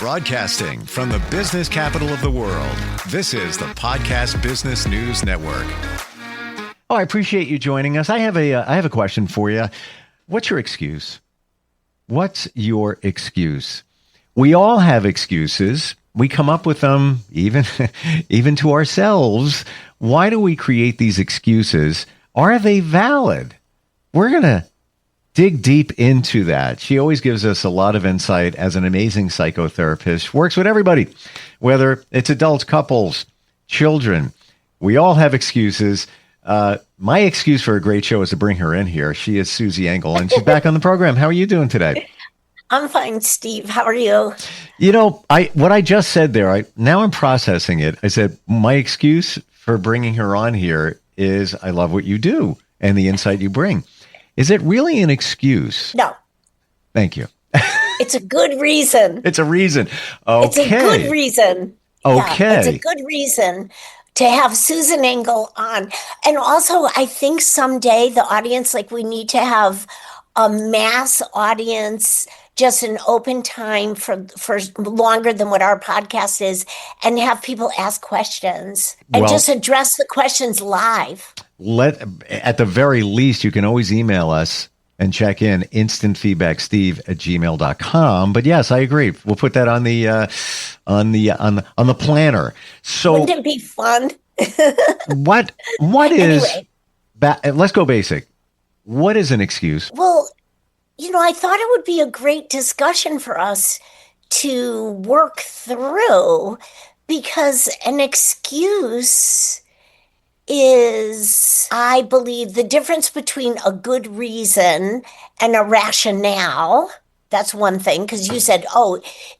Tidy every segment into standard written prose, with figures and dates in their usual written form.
Broadcasting from the business capital of the world, this is the Podcast Business News Network. Oh, I appreciate you joining us. I have a question for you. What's your excuse? What's your excuse? We all have excuses. We come up with them even to ourselves. Why do we create these excuses? Are they valid? We're going to dig deep into that. She always gives us a lot of insight as an amazing psychotherapist. Works with everybody, whether it's adults, couples, children. We all have excuses. My excuse for a great show is to bring her in here. She is Susie Engel, and she's back on the program. How are you doing today? I'm fine, Steve. How are you? You know, what I just said there, now I'm processing it. I said, my excuse for bringing her on here is I love what you do and the insight you bring. Is it really an excuse? No. Thank you. It's a good reason. It's a reason. Okay. It's a good reason. Okay. Yeah, it's a good reason to have Susan Engel on. And also, I think someday the audience, like we need to have a mass audience, just an open time for longer than what our podcast is, and have people ask questions and just address the questions live. At the very least, you can always email us and check in instantfeedbacksteve@gmail.com. But yes, I agree. We'll put that on the planner. So wouldn't it be fun? what is anyway. Let's go basic. What is an excuse? Well, I thought it would be a great discussion for us to work through, because an excuse is, I believe, the difference between a good reason and a rationale. That's one thing, because you said,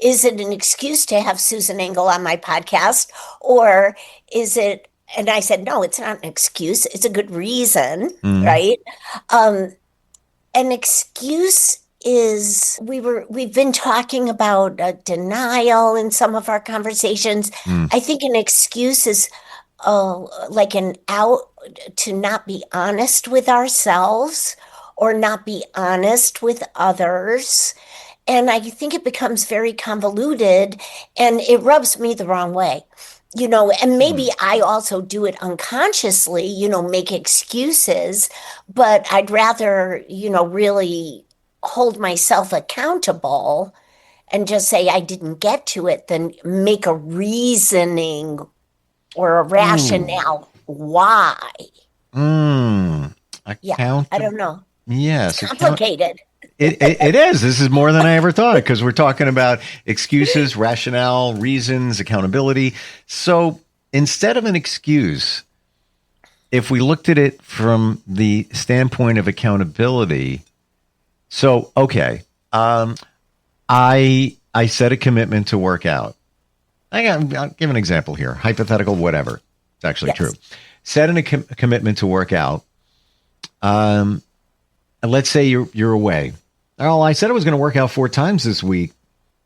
is it an excuse to have Susan Engel on my podcast? Or is it, and I said, no, it's not an excuse. It's a good reason, right? An excuse is, we've been talking about denial in some of our conversations. I think an excuse is like an out to not be honest with ourselves or not be honest with others. And I think it becomes very convoluted and it rubs me the wrong way. And maybe I also do it unconsciously, make excuses, but I'd rather, really hold myself accountable and just say I didn't get to it than make a reasoning or a rationale why. I don't know. Yes. It's complicated. It is. This is more than I ever thought, because we're talking about excuses, rationale, reasons, accountability. So instead of an excuse, if we looked at it from the standpoint of accountability, I set a commitment to work out. I'll give an example here, hypothetical, whatever. It's actually true. Set a commitment to work out. And let's say you're away. Oh, I said I was going to work out 4 times this week,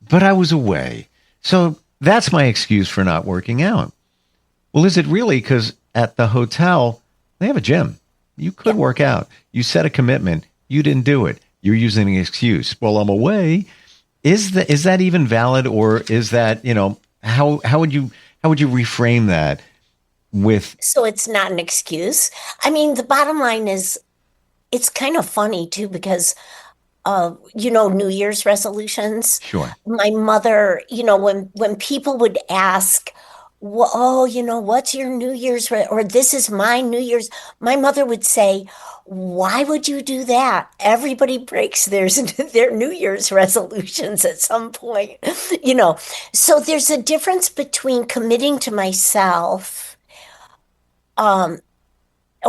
but I was away. So that's my excuse for not working out. Well, is it really? Because at the hotel, they have a gym. You could work out. You set a commitment. You didn't do it. You're using an excuse. Well, I'm away. Is that even valid? Or is that, how would you reframe that with? So it's not an excuse. I mean, the bottom line is, it's kind of funny too, because New Year's resolutions. Sure. My mother, when people would ask, what's your New Year's, or this is my New Year's, my mother would say, why would you do that? Everybody breaks their New Year's resolutions at some point, So there's a difference between committing to myself,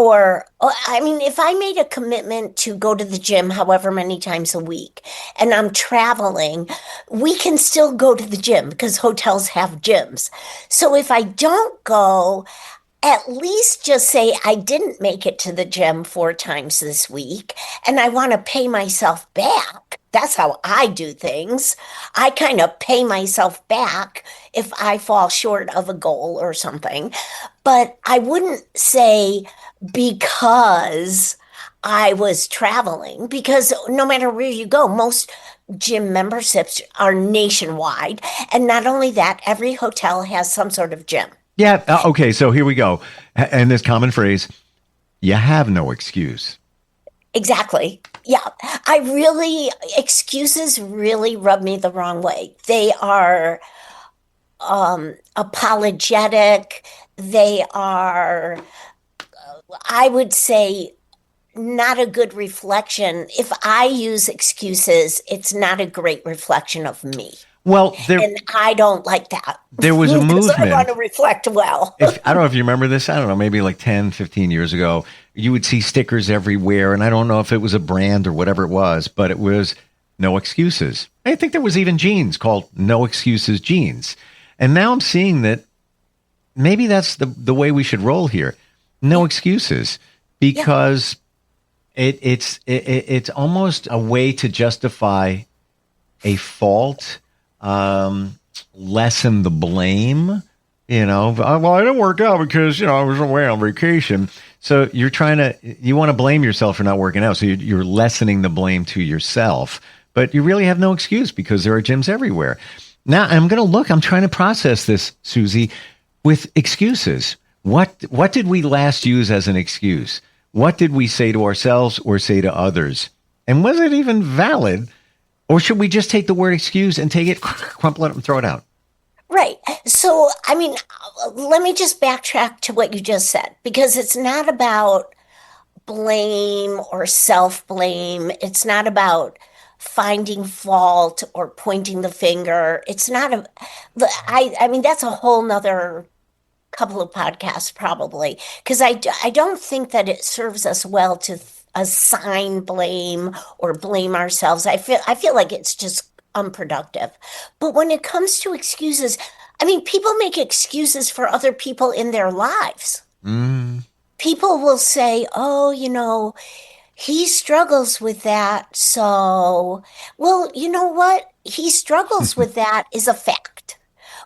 if I made a commitment to go to the gym however many times a week and I'm traveling, we can still go to the gym because hotels have gyms. So if I don't go, at least just say I didn't make it to the gym 4 times this week and I want to pay myself back. That's how I do things. I kind of pay myself back if I fall short of a goal or something. But I wouldn't say because I was traveling because no matter where you go, most gym memberships are nationwide. And not only that, every hotel has some sort of gym. Yeah. Okay. So here we go. And this common phrase, you have no excuse. Exactly. Yeah. Excuses really rub me the wrong way. They are apologetic. They are, I would say, not a good reflection. If I use excuses, it's not a great reflection of me. Well, And I don't like that. There was a movement. I want to reflect well. I don't know if you remember this. I don't know, maybe like 10, 15 years ago, you would see stickers everywhere. And I don't know if it was a brand or whatever it was, but it was no excuses. I think there was even jeans called no excuses jeans. And now I'm seeing that maybe that's the way we should roll here. No excuses, because it's almost a way to justify a fault, lessen the blame. Well, I didn't work out because I was away on vacation. So you want to blame yourself for not working out. So you're lessening the blame to yourself, but you really have no excuse because there are gyms everywhere. Now I'm trying to process this, Susie, with excuses. What did we last use as an excuse? What did we say to ourselves or say to others? And was it even valid? Or should we just take the word excuse and take it, crumple it, and throw it out? Right. So, let me just backtrack to what you just said, because it's not about blame or self-blame. It's not about finding fault or pointing the finger. It's not that's a whole nother couple of podcasts probably, because I don't think that it serves us well to assign blame or blame ourselves. I feel like it's just unproductive. But when it comes to excuses, people make excuses for other people in their lives. People will say, oh, he struggles with that. So, well, you know what? He struggles with that is a fact.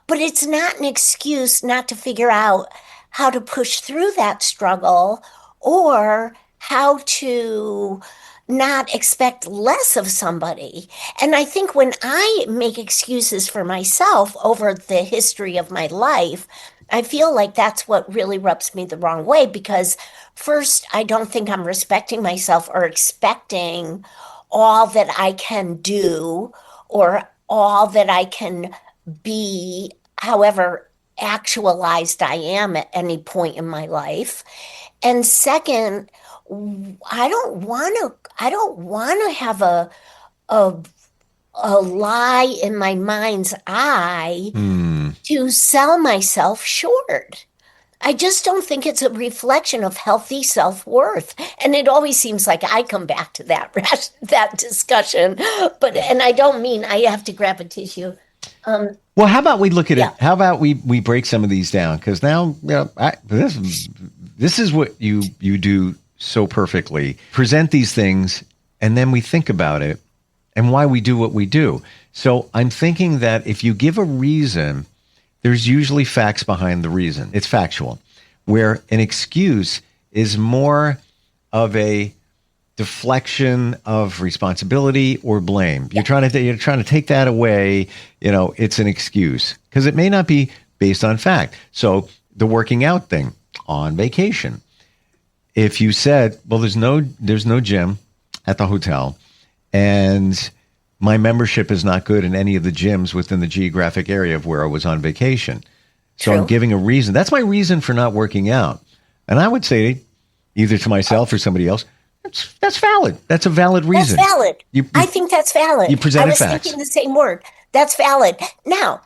But it's not an excuse not to figure out how to push through that struggle or how to not expect less of somebody. And I think when I make excuses for myself over the history of my life, I feel like that's what really rubs me the wrong way, because first, I don't think I'm respecting myself or expecting all that I can do or all that I can be, however actualized I am at any point in my life. And second, I don't want to have a lie in my mind's eye to sell myself short. I just don't think it's a reflection of healthy self-worth. And it always seems like I come back to that discussion. And I don't mean I have to grab a tissue. Well, how about we look at it? How about we break some of these down? Because now, this is what you do so perfectly. Present these things, and then we think about it and why we do what we do. So I'm thinking that if you give a reason, there's usually facts behind the reason. It's factual. Where an excuse is more of a deflection of responsibility or blame. You're trying to take that away. It's an excuse because it may not be based on fact. So the working out thing on vacation. If you said, well, there's no gym at the hotel, and my membership is not good in any of the gyms within the geographic area of where I was on vacation. So True. I'm giving a reason. That's my reason for not working out. And I would say either to myself or somebody else, that's valid. That's a valid reason. That's valid. I think that's valid. You presented facts. I was thinking the same word. That's valid. Now,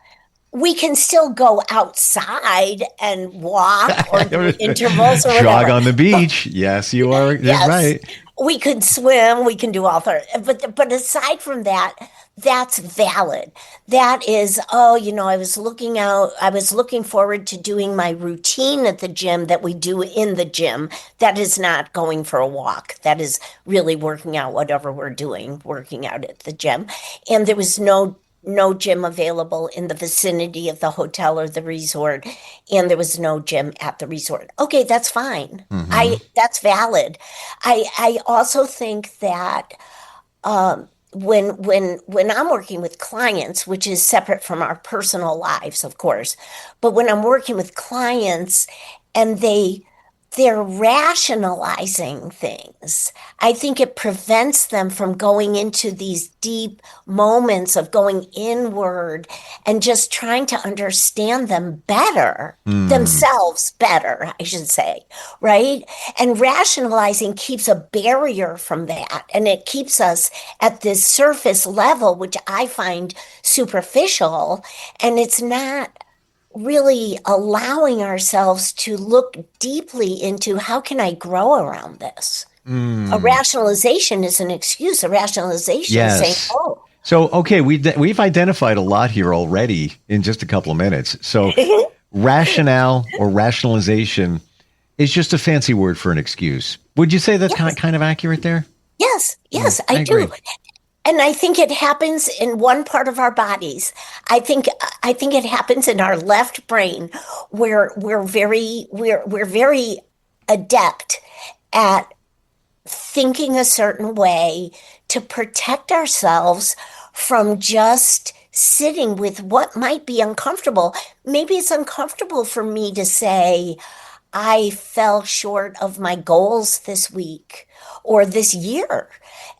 we can still go outside and walk or do intervals or whatever. Jog on the beach. Yes, you are. Yes. Right. We could swim. We can do all that. But aside from that, that's valid. That is, I was looking forward to doing my routine at the gym that we do in the gym. That is not going for a walk. That is really working out whatever we're doing, working out at the gym. And there was no no gym available in the vicinity of the hotel or the resort, and there was no gym at the resort. Okay, that's fine. That's valid. I also think that when I'm working with clients, which is separate from our personal lives, of course, but when I'm working with clients and they're rationalizing things, I think it prevents them from going into these deep moments of going inward and just trying to understand them better, themselves better, I should say, right? And rationalizing keeps a barrier from that. And it keeps us at this surface level, which I find superficial. And it's not really allowing ourselves to look deeply into how can I grow around this? A rationalization is an excuse. A rationalization is saying, Yes. oh, So, okay, we've identified a lot here already in just a couple of minutes. So, rationale or rationalization is just a fancy word for an excuse. Would you say that's kind of accurate there? yes, I agree. do. And I think it happens in one part of our bodies. I think it happens in our left brain, where we're very adept at thinking a certain way to protect ourselves from just sitting with what might be uncomfortable. Maybe it's uncomfortable for me to say, I fell short of my goals this week or this year.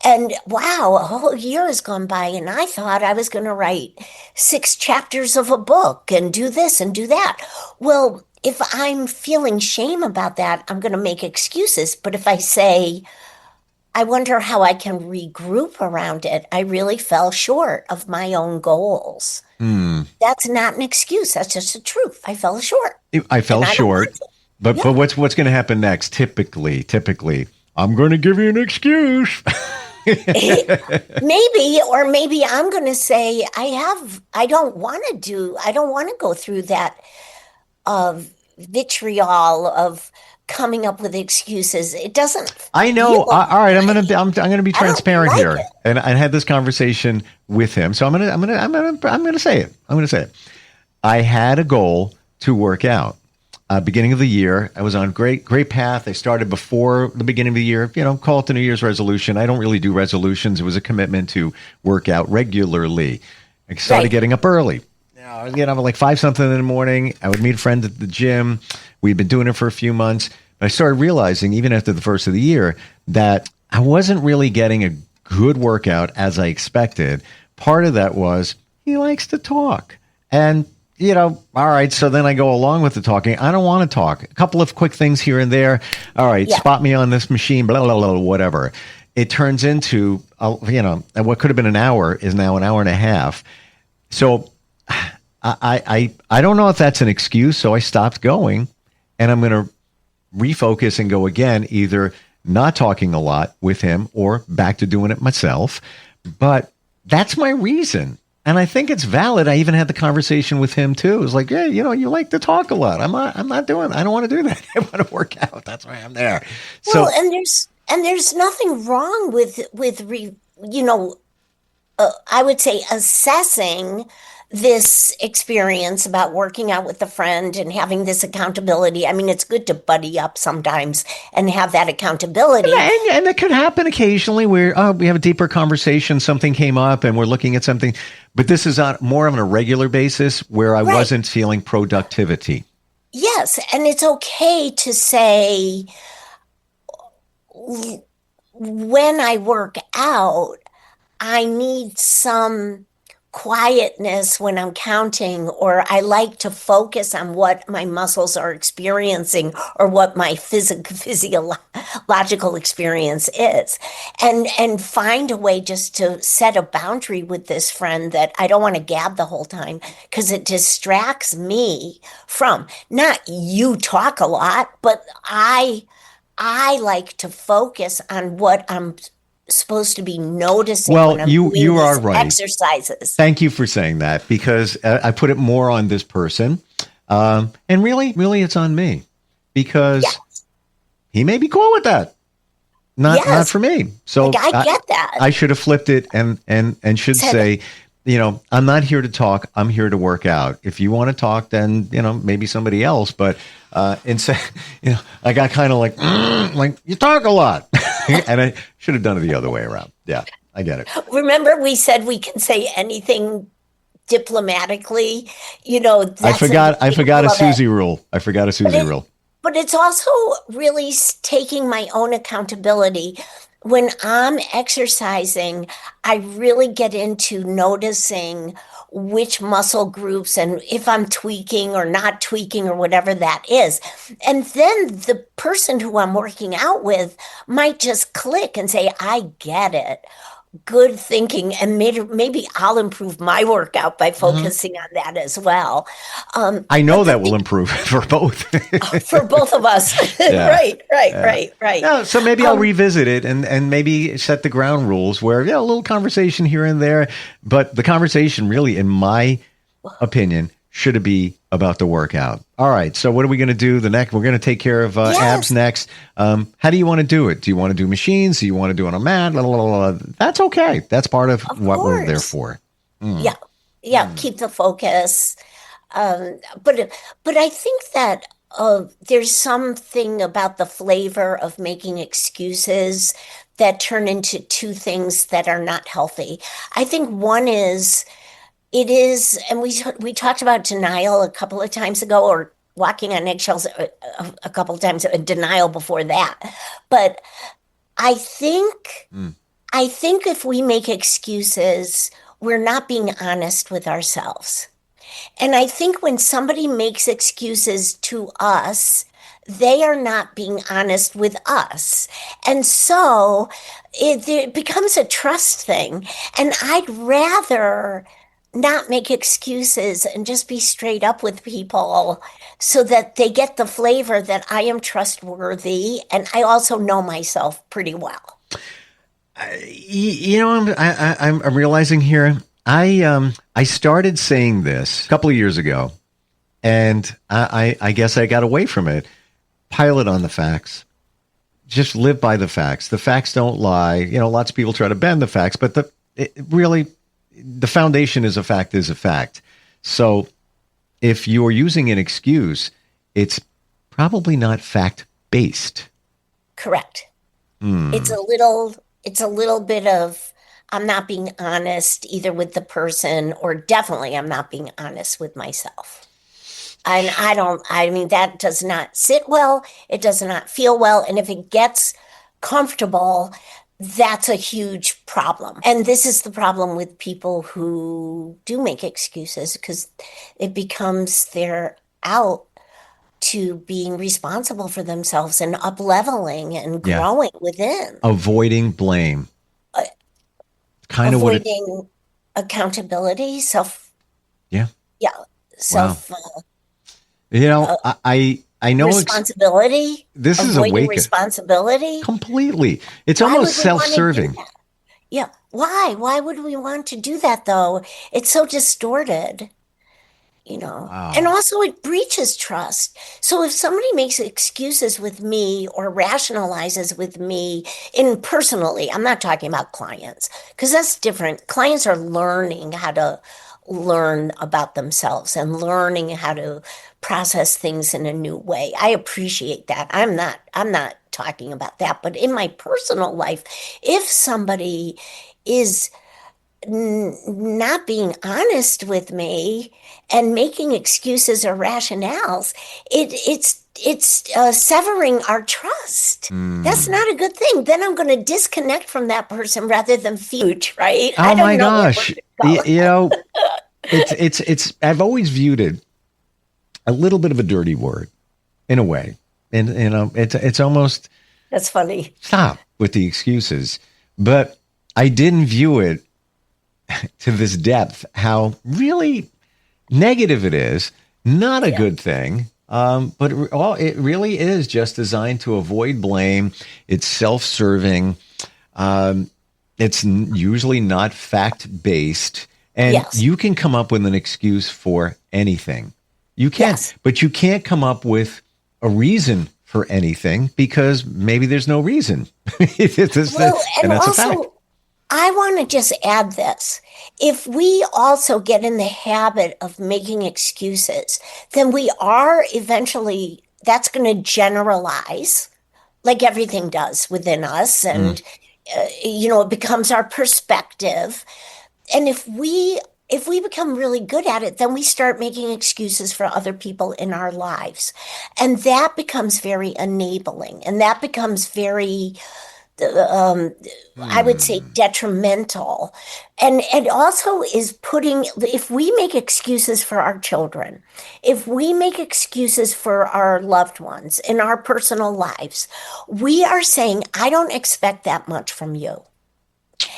And wow, a whole year has gone by, and I thought I was going to write 6 chapters of a book and do this and do that. Well, if I'm feeling shame about that, I'm going to make excuses. But if I say, I wonder how I can regroup around it, I really fell short of my own goals. That's not an excuse. That's just the truth. I fell short. I fell short. But what's going to happen next? Typically, I'm going to give you an excuse. Maybe I'm going to say I don't want to go through that vitriol of coming up with excuses. It doesn't. I know. All right, I'm going to be I don't transparent like here, it. and I had this conversation with him. So I'm going to say it. I'm going to say it. I had a goal to work out. Beginning of the year, I was on great path. I started before the beginning of the year, call it the New Year's resolution. I don't really do resolutions. It was a commitment to work out regularly. I started getting up early. I was getting up at like 5-something in the morning. I would meet a friend at the gym. We'd been doing it for a few months. I started realizing, even after the first of the year, that I wasn't really getting a good workout as I expected. Part of that was he likes to talk. And all right, so then I go along with the talking. I don't want to talk. A couple of quick things here and there. All right, spot me on this machine, blah, blah, blah, whatever. It turns into, what could have been an hour is now an hour and a half. So I don't know if that's an excuse, so I stopped going, and I'm going to refocus and go again, either not talking a lot with him or back to doing it myself. But that's my reason. And I think it's valid. I even had the conversation with him too. It was like, yeah, you like to talk a lot. I don't want to do that. I want to work out. That's why I'm there. Well, and there's nothing wrong with I would say assessing this experience about working out with a friend and having this accountability. I mean, it's good to buddy up sometimes and have that accountability. And it could happen occasionally where we have a deeper conversation, something came up and we're looking at something. But this is on more on a regular basis where I wasn't feeling productivity. Yes, and it's okay to say, when I work out, I need some quietness when I'm counting, or I like to focus on what my muscles are experiencing or what my physiological experience is, and find a way just to set a boundary with this friend that I don't want to gab the whole time, because it distracts me from, not you talk a lot, but I like to focus on what I'm supposed to be noticing. Well, when I'm you doing are these right. Exercises. Thank you for saying that, because I put it more on this person. And really it's on me, because he may be cool with that. Not for me. So I get that. I should have flipped it and should say, I'm not here to talk. I'm here to work out. If you want to talk, then, maybe somebody else. But instead, I got kind of like you talk a lot. And I should have done it the other way around. Yeah, I get it. Remember, we said we can say anything diplomatically. I forgot a Susie rule. I forgot a Susie rule. But it's also really taking my own accountability. When I'm exercising, I really get into noticing which muscle groups and if I'm tweaking or not tweaking or whatever that is. And then the person who I'm working out with might just click and say, I get it. Good thinking. And maybe I'll improve my workout by focusing on that as well. I know that will improve for both. For both of us. Yeah. Right. Yeah, so maybe I'll revisit it and maybe set the ground rules where, a little conversation here and there. But the conversation really, in my opinion, should be about the workout. All right. So what are we going to do the next? We're going to take care of abs next. How do you want to do it? Do you want to do machines? Do you want to do it on a mat? That's okay. That's part of what we're there for. Yeah. Keep the focus. But I think that there's something about the flavor of making excuses that turn into two things that are not healthy. I think one is, it is, and we talked about denial a couple of times ago, or walking on eggshells a couple of times, denial before that. But I think if we make excuses, we're not being honest with ourselves. And I think when somebody makes excuses to us, they are not being honest with us. And so it becomes a trust thing. And I'd rather not make excuses and just be straight up with people so that they get the flavor that I am trustworthy and I also know myself pretty well. I'm realizing here, I started saying this a couple of years ago, and I guess I got away from it. Pilot on the facts. Just live by the facts. The facts don't lie. Lots of people try to bend the facts, but the foundation is a fact. So if you're using an excuse, it's probably not fact-based. Correct. It's a little bit of, I'm not being honest either with the person, or definitely I'm not being honest with myself. And that does not sit well. It does not feel well. And if it gets comfortable, that's a huge problem. And this is the problem with people who do make excuses, because it becomes they're out to being responsible for themselves and up-leveling and growing within. Avoiding blame. Avoiding accountability, self. Yeah. Yeah. Self. Wow. I know responsibility. This is avoiding responsibility. Completely. It's almost self-serving. Yeah. Why? Why would we want to do that though? It's so distorted. Wow. And also it breaches trust. So if somebody makes excuses with me or rationalizes with me personally, I'm not talking about clients, because that's different. Clients are learning how to learn about themselves and learning how to process things in a new way. I appreciate that. I'm not talking about that. But in my personal life, if somebody is not being honest with me and making excuses or rationales, it's severing our trust. That's not a good thing. Then I'm going to disconnect from that person rather than feel, right? Oh my gosh. It's I've always viewed it a little bit of a dirty word in a way. And it's almost, that's funny. Stop with the excuses. But I didn't view it to this depth, how really negative it is. Not a good thing. But it really is just designed to avoid blame. It's self-serving. It's usually not fact-based. And you can come up with an excuse for anything. You can, but you can't come up with a reason for anything because maybe there's no reason. And that's a fact. I want to just add this. If we also get in the habit of making excuses, then we are eventually, that's going to generalize like everything does within us. And, it becomes our perspective. And if we become really good at it, then we start making excuses for other people in our lives. And that becomes very enabling. And that becomes very, I would say, detrimental. And it also is if we make excuses for our children, if we make excuses for our loved ones in our personal lives, we are saying, I don't expect that much from you.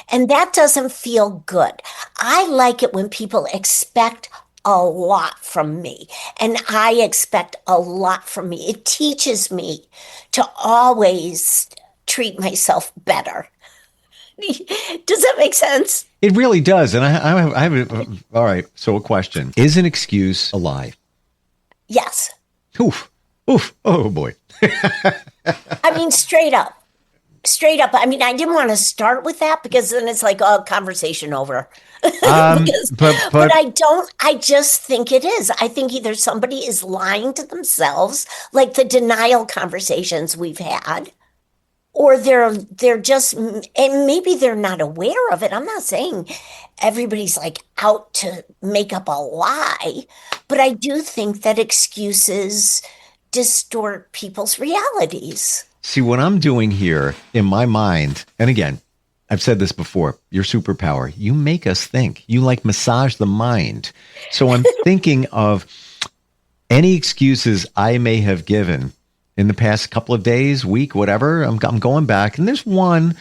And that doesn't feel good. I like it when people expect a lot from me, and I expect a lot from me. It teaches me to always treat myself better. Does that make sense? It really does. And I have all right. So a question: is an excuse a lie? Yes. Oof. Oh boy. I mean, straight up. I mean, I didn't want to start with that because then it's like, oh, conversation over. But I just think it is. I think either somebody is lying to themselves, like the denial conversations we've had, or they're just, and maybe they're not aware of it. I'm not saying everybody's like out to make up a lie, but I do think that excuses distort people's realities. See, what I'm doing here in my mind, and again, I've said this before, your superpower, you make us think. You like massage the mind. So I'm thinking of any excuses I may have given in the past couple of days, week, whatever. I'm going back, and there's one,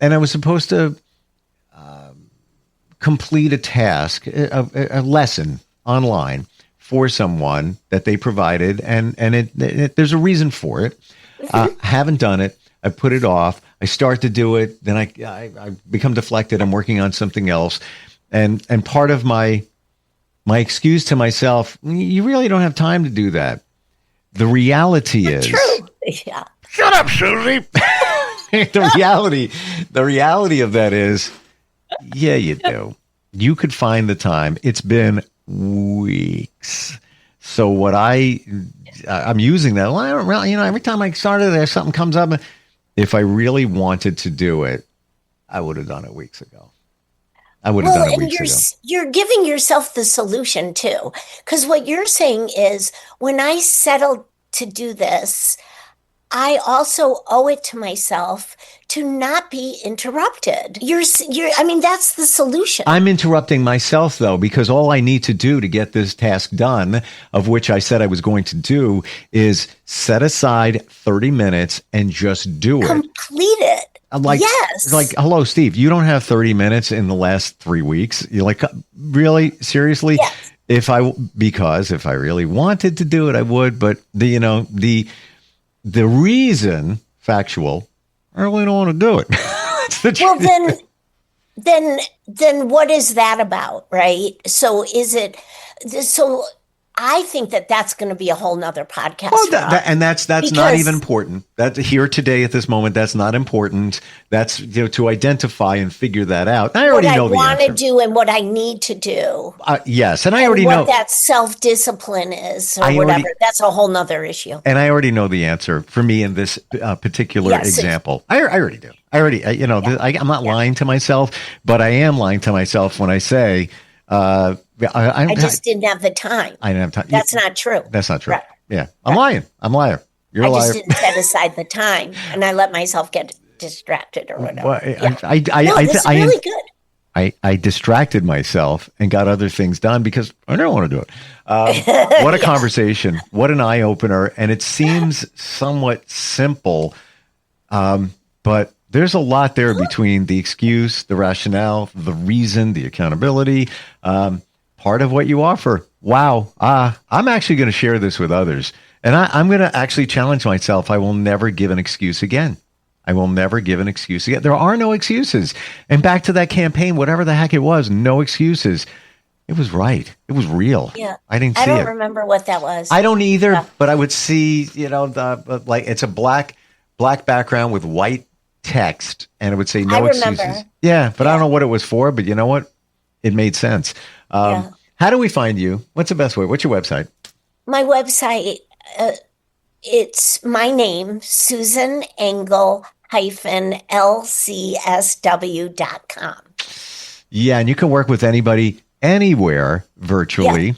and I was supposed to complete a task, a lesson online for someone that they provided, and there's a reason for it. Haven't done it. I put it off. I start to do it. Then I become deflected. I'm working on something else. And part of my excuse to myself, you really don't have time to do that. The reality is, true. Yeah. Shut up, Susie. The reality of that is, yeah, you do. You could find the time. It's been weeks. So what I'm using that. Well, I don't really, every time I started there, something comes up. If I really wanted to do it, I would have done it weeks ago. You're giving yourself the solution too, because what you're saying is, when I settled to do this, I also owe it to myself to not be interrupted. I mean, that's the solution. I'm interrupting myself, though, because all I need to do to get this task done, of which I said I was going to do, is set aside 30 minutes and just do it. Complete it. Yes. Like, hello, Steve, you don't have 30 minutes in the last 3 weeks. You're like, really? Seriously? Yes. If I really wanted to do it, I would. But the reason, factual, I really don't want to do it. Well, then what is that about, right? So I think that's going to be a whole nother podcast. Well, that's not even important. That here today at this moment, that's not important. That's to identify and figure that out. I already know the answer. What I want to do and what I need to do. Yes, and I already know what that self-discipline is, or whatever. That's a whole nother issue. And I already know the answer for me in this particular example. I already do. I'm not lying to myself, but I am lying to myself when I say. I just didn't have the time. I didn't have time. That's not true. That's not true. Right. Yeah. I'm lying. I'm a liar. You're a liar. I just didn't set aside the time, and I let myself get distracted or whatever. Well, this is really good. I distracted myself and got other things done because I don't want to do it. What a conversation. What an eye opener. And it seems somewhat simple, but there's a lot there between the excuse, the rationale, the reason, the accountability, part of what you offer. Wow. I'm actually going to share this with others. And I'm going to actually challenge myself. I will never give an excuse again. There are no excuses. And back to that campaign, whatever the heck it was, no excuses. It was right. It was real. Yeah. I didn't see it. I don't remember what that was. I don't either, but I would see, it's a black background with white text and it would say I no remember. excuses. Yeah, but I don't know what it was for, but you know what? It made sense. Yeah. How do we find you? What's the best way? What's your website? My website, it's my name, Susan Engel -lcsw.com. Yeah, and you can work with anybody, anywhere, virtually.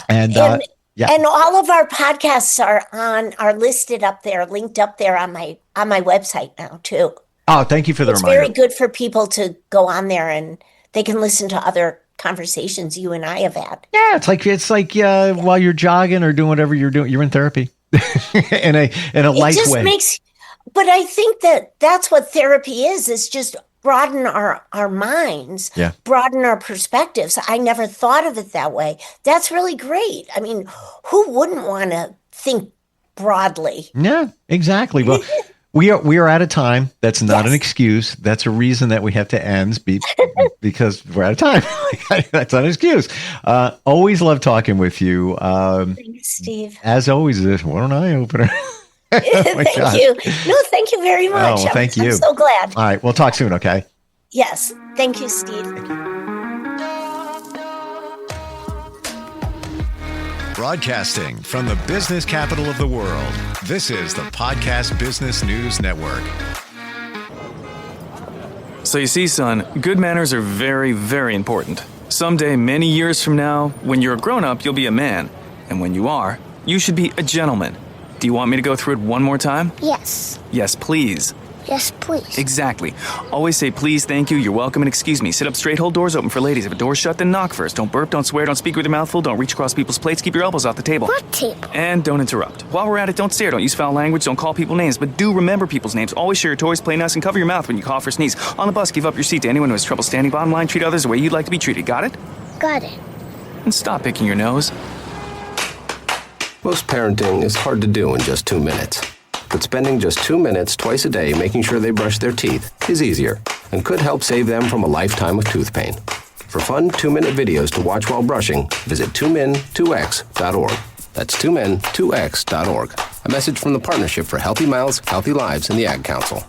And And all of our podcasts are listed up there, linked up there on my website now too. Oh, thank you for the It's reminder. very good for people to go on there and they can listen to other conversations you and I have had. Yeah, it's like while you're jogging or doing whatever you're doing, you're in therapy in a light way. But I think that's what therapy is just broaden our minds, broaden our perspectives. I never thought of it that way. That's really great. I mean, who wouldn't want to think broadly? Yeah, exactly. Well, we are out of time. That's not an excuse. That's a reason that we have to end because we're out of time. That's not an excuse. Always love talking with you. Thanks, Steve. As always, what an eye opener. Thank you. No, thank you very much. Oh, well, thank you. I'm so glad. All right. We'll talk soon. Okay. Yes. Thank you, Steve. Broadcasting from the business capital of the world, this is the Podcast Business News Network. So you see, son, good manners are very, very important. Someday, many years from now, when you're a grown-up, you'll be a man. And when you are, you should be a gentleman. Do you want me to go through it one more time? Yes. Yes, please. Yes, please. Exactly. Always say please, thank you, you're welcome, and excuse me. Sit up straight, hold doors open for ladies. If a door's shut, then knock first. Don't burp, don't swear, don't speak with your mouth full, don't reach across people's plates, keep your elbows off the table. What table? And don't interrupt. While we're at it, don't stare, don't use foul language, don't call people names, but do remember people's names. Always share your toys, play nice, and cover your mouth when you cough or sneeze. On the bus, give up your seat to anyone who has trouble standing. Bottom line, treat others the way you'd like to be treated. Got it? Got it. And stop picking your nose. Most parenting is hard to do in just 2 minutes. But spending just 2 minutes twice a day making sure they brush their teeth is easier and could help save them from a lifetime of tooth pain. For fun 2-minute videos to watch while brushing, visit 2min2x.org. That's 2min2x.org. A message from the Partnership for Healthy Mouths, Healthy Lives, and the Ad Council.